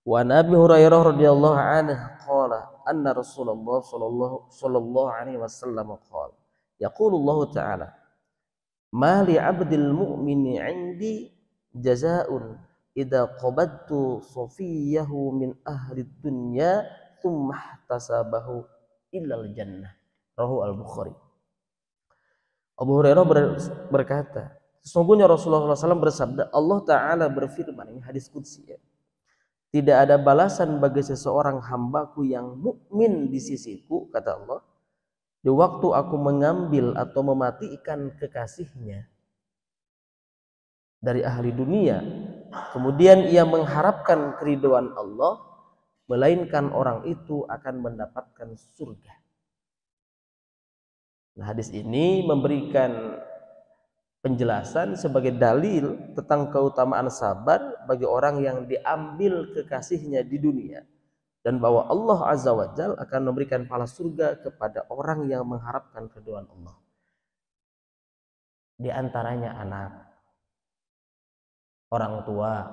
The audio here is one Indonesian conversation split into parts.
Wa Nabi Hurairah radhiyallahu anhu qala anna Rasulullah sallallahu alaihi wasallam qala yaqulullahu ta'ala ma li 'abdil mu'mini 'indi jazaa'un idza qabadtu safiyahu min ahli dunya thumma ihtasabahu illal jannah. Rawahu al-Bukhari. Abu Hurairah berkata, sesungguhnya Rasulullah SAW bersabda, Allah Ta'ala berfirman, ini hadis qudsi ya, tidak ada balasan bagi seseorang hambaku yang mukmin di sisiku, kata Allah, di waktu aku mengambil atau mematikan kekasihnya dari ahli dunia, kemudian ia mengharapkan keridhaan Allah, melainkan orang itu akan mendapatkan surga. Nah, hadis ini memberikan penjelasan sebagai dalil tentang keutamaan sabar bagi orang yang diambil kekasihnya di dunia, dan bahwa Allah Azza wa Jalla akan memberikan pahala surga kepada orang yang mengharapkan keridhaan Allah. Di antaranya anak, orang tua,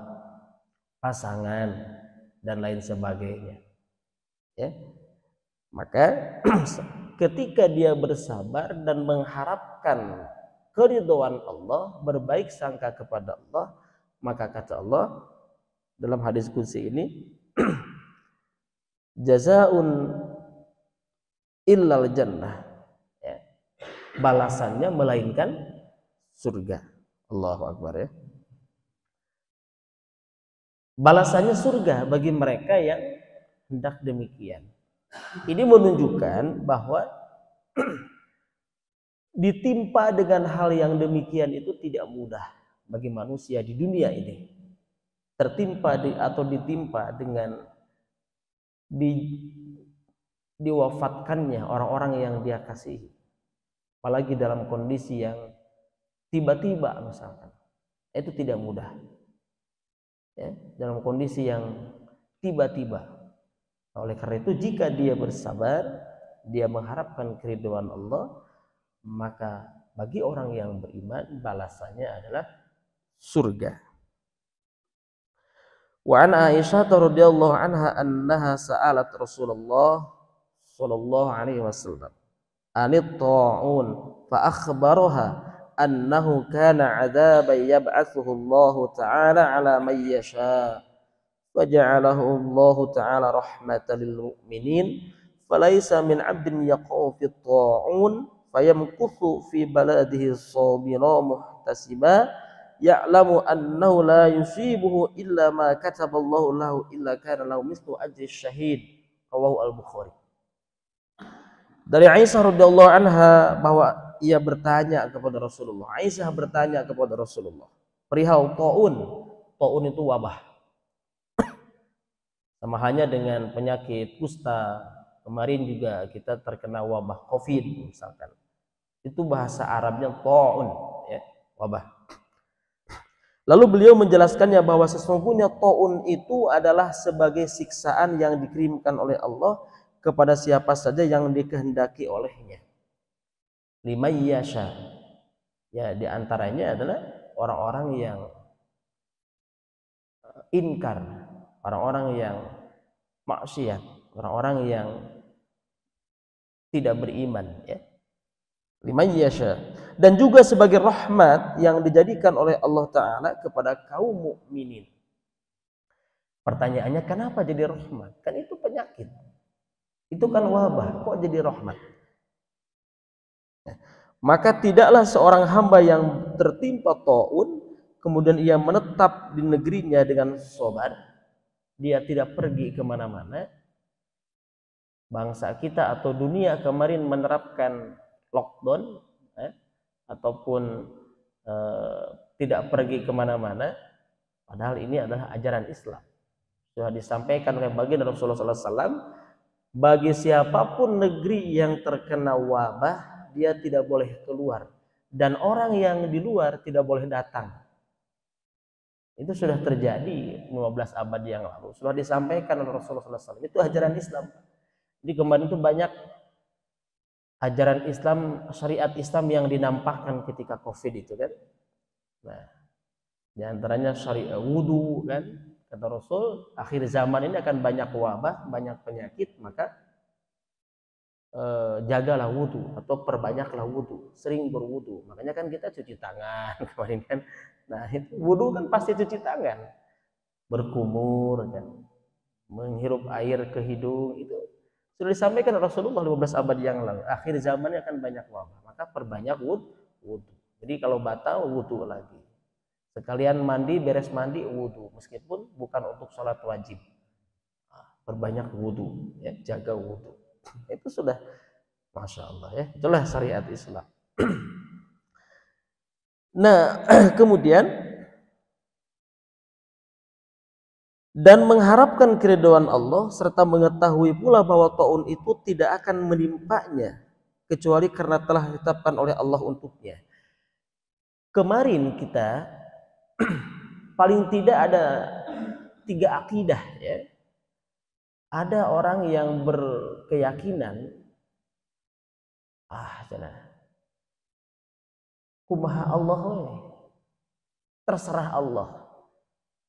pasangan, dan lain sebagainya. Ya. Maka ketika dia bersabar dan mengharapkan keridhaan Allah, berbaik sangka kepada Allah, maka kata Allah dalam hadis qudsi ini, jazaa'un illal jannah, ya, balasannya melainkan surga. Allahu Akbar ya. Balasannya surga bagi mereka yang hendak demikian. Ini menunjukkan bahwa ditimpa dengan hal yang demikian itu tidak mudah bagi manusia di dunia ini. Tertimpa atau ditimpa dengan diwafatkannya orang-orang yang dia kasihi, apalagi dalam kondisi yang tiba-tiba misalkan, itu tidak mudah ya, dalam kondisi yang tiba-tiba. Oleh karena itu jika dia bersabar, dia mengharapkan keridhaan Allah, maka bagi orang yang beriman balasannya adalah surga. Wa an Aisyah radhiyallahu anha annaha sa'alat Rasulullah sallallahu alaihi wasallam anit ta'un fa akhbaraha annahu kana 'adzaban yab'atsuhu Allah ta'ala 'ala man yasha وجعله الله تعالى رحمة للمؤمنين فليس من عبد يقع في الطاعون فيمكث في بلده صابرا محتسبا يعلم أنه لا يصيبه إلا ما كتب الله له إلا كان له مثل أجر الشهيد. رواه al-Bukhari. Dari Aisyah radhiyallahu anha bahwa ia bertanya kepada Rasulullah. Aisyah bertanya kepada Rasulullah perihal taun. Taun itu wabah. Sama halnya dengan penyakit kusta, kemarin juga kita terkena wabah COVID misalkan. Itu bahasa Arabnya ta'un, ya, wabah. Lalu beliau menjelaskannya bahwa sesungguhnya ta'un itu adalah sebagai siksaan yang dikirimkan oleh Allah kepada siapa saja yang dikehendaki olehnya. Liman yasha. Ya, di antaranya adalah orang-orang yang inkar, orang-orang yang maksiat, orang-orang yang tidak beriman ya. Liman yasha. Dan juga sebagai rahmat yang dijadikan oleh Allah Ta'ala kepada kaum mukminin. Pertanyaannya, kenapa jadi rahmat? Kan itu penyakit, itu kan wabah, kok jadi rahmat? Maka tidaklah seorang hamba yang tertimpa taun kemudian ia menetap di negerinya dengan sabar, dia tidak pergi kemana-mana. Bangsa kita atau dunia kemarin menerapkan lockdown ataupun tidak pergi kemana-mana, padahal ini adalah ajaran Islam. Sudah disampaikan oleh baginda Rasulullah SAW, bagi siapapun negeri yang terkena wabah, dia tidak boleh keluar, dan orang yang di luar tidak boleh datang. Itu sudah terjadi 15 abad yang lalu, sudah disampaikan oleh Rasulullah SAW. Itu ajaran Islam. Jadi kemarin itu banyak ajaran Islam, syariat Islam yang dinampakkan ketika COVID itu kan. Nah, di antaranya syariat wudu kan, Kata Rasul, akhir zaman ini akan banyak wabah, banyak penyakit, maka jagalah wudhu atau perbanyaklah wudhu, sering berwudhu. Makanya kan kita cuci tangan kemarin kan. Nah itu wudhu kan pasti cuci tangan, berkumur kan, menghirup air ke hidung, itu sudah disampaikan Rasulullah 15 abad yang lalu. Akhir zamannya akan banyak wabah, maka perbanyak wudhu. Jadi kalau batal wudhu lagi. Sekalian mandi, beres mandi wudhu, meskipun bukan untuk sholat wajib. Perbanyak wudhu, ya, jaga wudhu. Itu sudah, masya Allah ya, itulah syariat Islam. Nah, kemudian dan mengharapkan keridhaan Allah serta mengetahui pula bahwa taun itu tidak akan menimpanya kecuali karena telah ditetapkan oleh Allah untuknya. Kemarin kita paling tidak ada 3 akidah ya. Ada orang yang berkeyakinan kumaha Allah terserah Allah.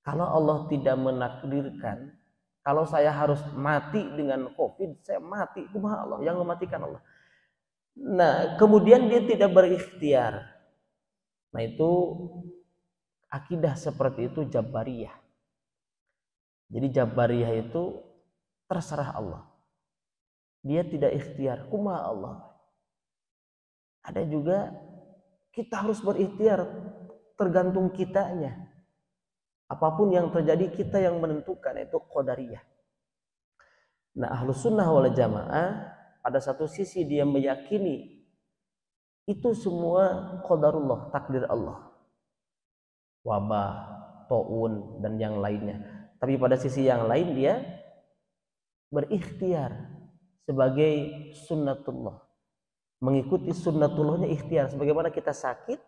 Kalau Allah tidak menakdirkan, kalau saya harus mati dengan COVID, saya mati, kumaha Allah yang mematikan Allah. Nah, kemudian dia tidak berikhtiar. Nah, itu akidah seperti itu Jabariyah. Jadi Jabariyah itu terserah Allah. Dia tidak ikhtiar, kumaha Allah. Ada juga kita harus berikhtiar, tergantung kitanya. Apapun yang terjadi kita yang menentukan, itu qadariyah. Nah, Ahlus Sunnah wal Jamaah pada satu sisi dia meyakini itu semua qadarullah, takdir Allah. Wabah, taun dan yang lainnya. Tapi pada sisi yang lain dia berikhtiar sebagai sunnatullah. Mengikuti sunnatullahnya ikhtiar. Sebagaimana kita sakit,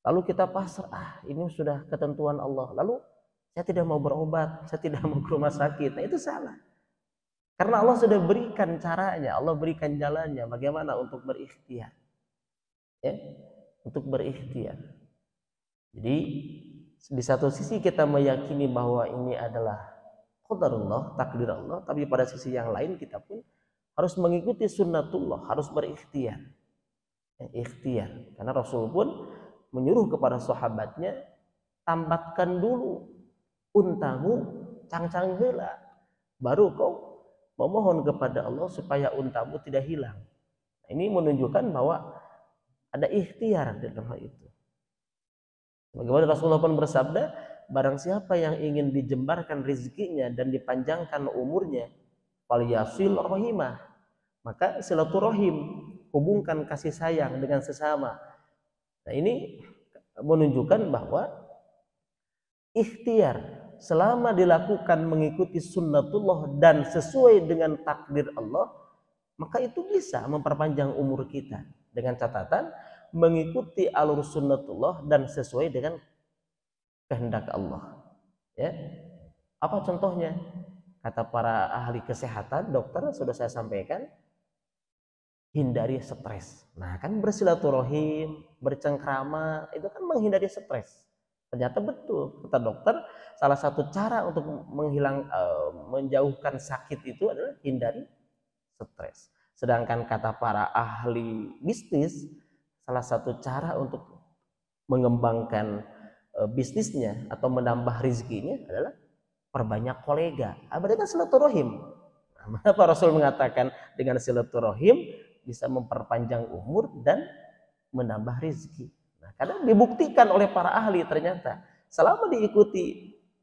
lalu kita pasrah, ini sudah ketentuan Allah. Lalu saya tidak mau berobat, saya tidak mau ke rumah sakit. Nah itu salah. Karena Allah sudah berikan caranya, Allah berikan jalannya bagaimana untuk berikhtiar. Ya, untuk berikhtiar. Jadi di satu sisi kita meyakini bahwa ini adalah qadarullah, takdir Allah, tapi pada sisi yang lain kita pun harus mengikuti sunnatullah, harus berikhtiar. Ikhtiar. Karena Rasul pun menyuruh kepada sahabatnya, tambatkan dulu untamu cangcang heula, baru kau memohon kepada Allah supaya untamu tidak hilang. Nah, ini menunjukkan bahwa ada ikhtiar dalam hal itu. Bagaimana Rasulullah pun bersabda, barang siapa yang ingin dijembarkan rezekinya dan dipanjangkan umurnya, falyasil rahimah, maka silaturahim, hubungkan kasih sayang dengan sesama. Nah, ini menunjukkan bahwa ikhtiar selama dilakukan mengikuti sunnatullah dan sesuai dengan takdir Allah, maka itu bisa memperpanjang umur kita, dengan catatan mengikuti alur sunnatullah dan sesuai dengan kehendak Allah. Ya, apa contohnya? Kata para ahli kesehatan, dokter sudah saya sampaikan, hindari stres. Nah, kan bersilaturahim, bercengkrama, itu kan menghindari stres. Ternyata betul, kata dokter, salah satu cara untuk menjauhkan sakit itu adalah hindari stres. Sedangkan kata para ahli bisnis, salah satu cara untuk mengembangkan bisnisnya atau menambah rezekinya adalah perbanyak kolega. Berarti kan silaturahim. Nah, Pak Rasul mengatakan dengan silaturahim bisa memperpanjang umur dan menambah rezeki. Nah, karena dibuktikan oleh para ahli ternyata selama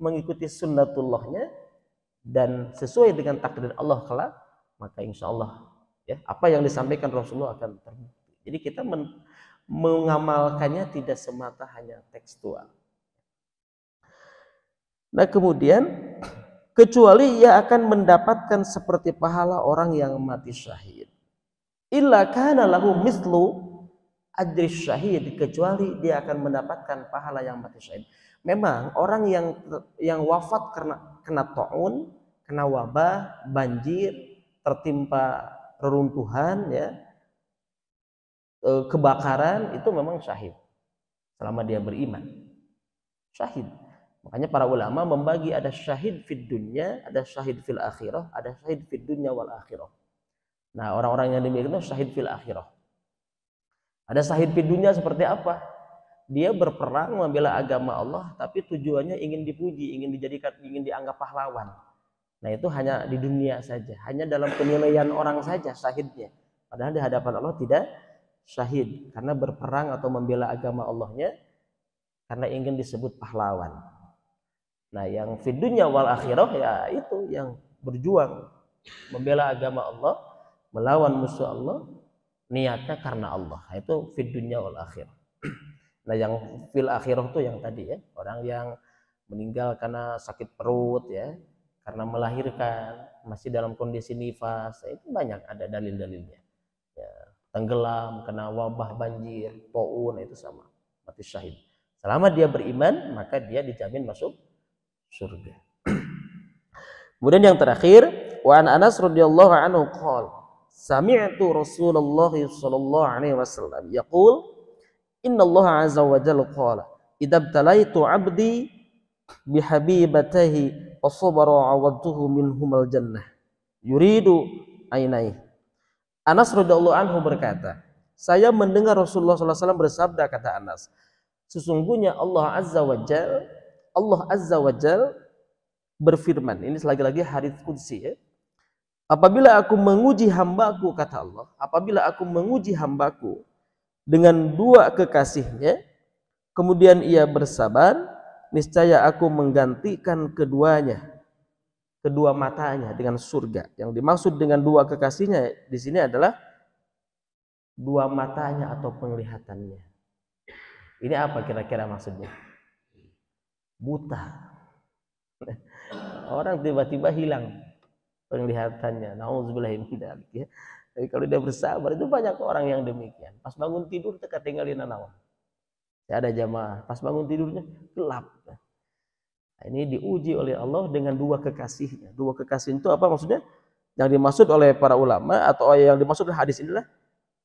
mengikuti sunnatullahnya dan sesuai dengan takdir Allah kelak, maka insya Allah ya apa yang disampaikan Rasulullah akan terbukti. Jadi kita mengamalkannya tidak semata hanya tekstual. Nah, kemudian kecuali ia akan mendapatkan seperti pahala orang yang mati syahid. Illa kana lahu mislu ajri syahid, kecuali dia akan mendapatkan pahala yang mati syahid. Memang orang yang wafat karena kena taun, kena wabah, banjir, tertimpa reruntuhan ya, kebakaran, itu memang syahid selama dia beriman. Syahid. Makanya para ulama membagi ada syahid fid dunya, ada syahid fil akhirah, ada syahid fid dunya wal akhirah. Nah, orang-orang yang demikian itu syahid fil akhirah. Ada syahid fid dunya seperti apa? Dia berperang membela agama Allah, tapi tujuannya ingin dipuji, ingin dijadikan, ingin dianggap pahlawan. Nah, itu hanya di dunia saja, hanya dalam penilaian orang saja syahidnya. Padahal di hadapan Allah tidak syahid, karena berperang atau membela agama Allahnya karena ingin disebut pahlawan. Nah, yang fid dunya wal akhirah ya itu yang berjuang membela agama Allah, melawan musuh Allah, niatnya karena Allah. Itu fid dunya wal akhirah. Nah, yang fil akhirah itu yang tadi ya, orang yang meninggal karena sakit perut ya, karena melahirkan, masih dalam kondisi nifas, itu banyak ada dalil-dalilnya. Ya, tenggelam, kena wabah banjir, taun, itu sama, mati syahid. Selama dia beriman, maka dia dijamin masuk surga. Kemudian yang terakhir, wa an Anas radhiyallahu anhu qala, sami'tu Rasulullah sallallahu alaihi wasallam yaqul, inna Allah azza wa jalla qala, idza btalaitu 'abdi bihabibatihi wa sabara 'awadtuhu minhumal jannah yuridu ainai. Anas radhiyallahu anhu berkata, saya mendengar Rasulullah sallallahu alaihi wasallam bersabda, kata Anas, sesungguhnya Allah azza wa jalla berfirman, ini lagi-lagi hadits qudsi ya, apabila aku menguji hambaku, kata Allah, apabila aku menguji hambaku dengan dua kekasihnya, kemudian ia bersabar, niscaya aku menggantikan keduanya, kedua matanya dengan surga. Yang dimaksud dengan dua kekasihnya di sini adalah dua matanya atau penglihatannya. Ini apa kira-kira maksudnya? Buta. Orang tiba-tiba hilang penglihatannya. Nauzubillahi min dzalik ya. Tapi kalau dia bersabar, itu banyak orang yang demikian. Pas bangun tidur teka tinggalin naon. Ada jamaah pas bangun tidurnya gelap. Nah, ini diuji oleh Allah dengan dua kekasihnya. Dua kekasih itu apa maksudnya? Yang dimaksud oleh para ulama atau yang dimaksud oleh hadis inilah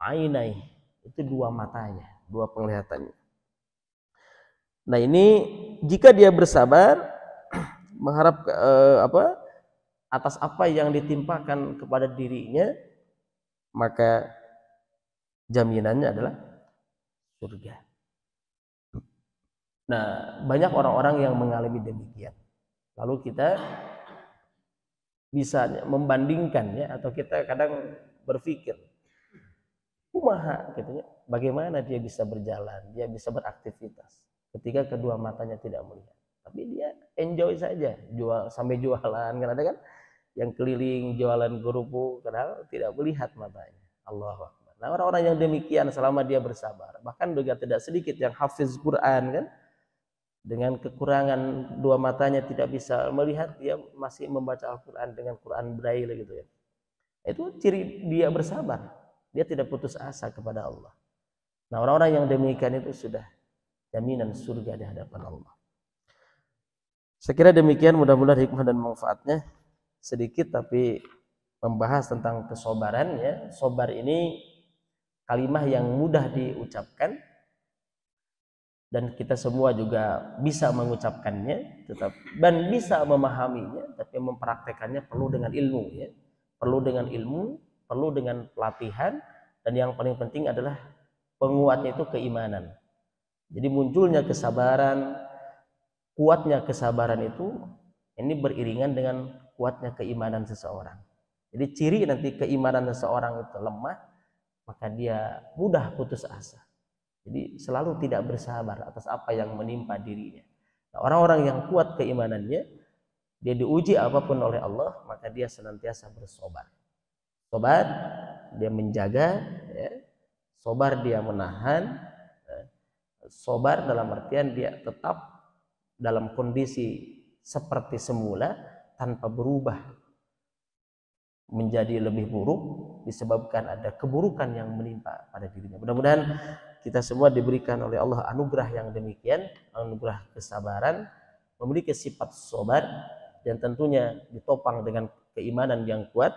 ainai. Itu dua matanya, dua penglihatannya. Nah, ini jika dia bersabar mengharap atas apa yang ditimpakan kepada dirinya, maka jaminannya adalah surga. Nah, banyak orang-orang yang mengalami demikian. Lalu kita bisa membandingkan ya, atau kita kadang berpikir, kumaha gitu ya, bagaimana dia bisa berjalan, dia bisa beraktivitas ketika kedua matanya tidak melihat. Tapi dia enjoy saja, sampai jualan, kan ada kan yang keliling jualan kerupuk, padahal tidak melihat matanya. Allahu Akbar. Nah, orang-orang yang demikian selama dia bersabar, bahkan juga tidak sedikit yang hafiz Quran kan, dengan kekurangan dua matanya tidak bisa melihat, dia masih membaca Al-Quran dengan Quran Braille gitu ya. Itu ciri dia bersabar, dia tidak putus asa kepada Allah. Nah, orang-orang yang demikian itu sudah jaminan surga di hadapan Allah. Saya kira demikian, mudah-mudahan hikmah dan manfaatnya sedikit tapi membahas tentang kesabaran ya. Sabar ini kalimah yang mudah diucapkan dan kita semua juga bisa mengucapkannya dan bisa memahaminya, tapi mempraktekannya perlu dengan ilmu ya. Perlu dengan ilmu, perlu dengan pelatihan, dan yang paling penting adalah penguatnya itu keimanan. Jadi munculnya kesabaran, kuatnya kesabaran itu ini beriringan dengan kuatnya keimanan seseorang. Jadi ciri nanti keimanan seseorang itu lemah, maka dia mudah putus asa. Jadi selalu tidak bersabar atas apa yang menimpa dirinya. Nah, orang-orang yang kuat keimanannya, dia diuji apapun oleh Allah, maka dia senantiasa bersabar. Sabar, dia menjaga, ya. Sabar dia menahan, sabar dalam artian dia tetap dalam kondisi seperti semula tanpa berubah menjadi lebih buruk disebabkan ada keburukan yang menimpa pada dirinya. Mudah-mudahan kita semua diberikan oleh Allah anugerah yang demikian, anugerah kesabaran, memiliki sifat sabar, dan tentunya ditopang dengan keimanan yang kuat,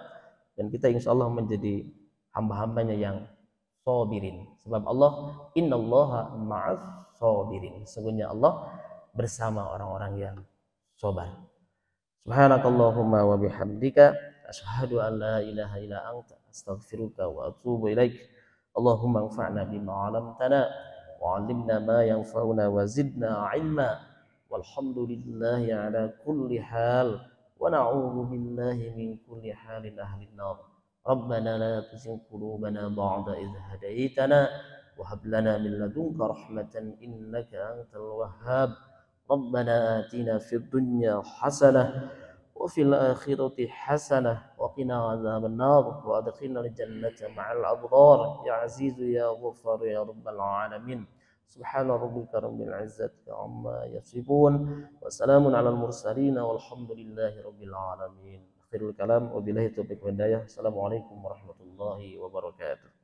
dan kita insya Allah menjadi hamba-hambanya yang sabirin. Sebab Allah, innallaha ma'as sabirin. Sesungguhnya Allah bersama orang-orang yang sabar. Subhanakallahumma wa bihamdika asyhadu an la ilaha illa anta astaghfiruka wa atubu ilaik. Allahumma anfa'na bima 'allamtana wa 'allimna ma yanfa'una wa zidna 'ilma. Walhamdulillahi 'ala kulli hal wa na'udzu billahi min kulli halin ahlin nar. Rabbana la tuzigh qulubana ba'da idh hadaitana wa hab lana min ladunka rahmatan innaka antal wahhab. ربنا آتنا في الدنيا حسنة وفي الآخرة حسنة وقنا عذاب النار وأدخلنا الجنة مع الأبرار يا عزيز يا غفار يا رب العالمين. سبحان ربك رب العزة عما يصفون وسلام على المرسلين والحمد لله رب العالمين. آخر الكلام وبالله التوفيق والهداية. السلام عليكم ورحمة الله وبركاته.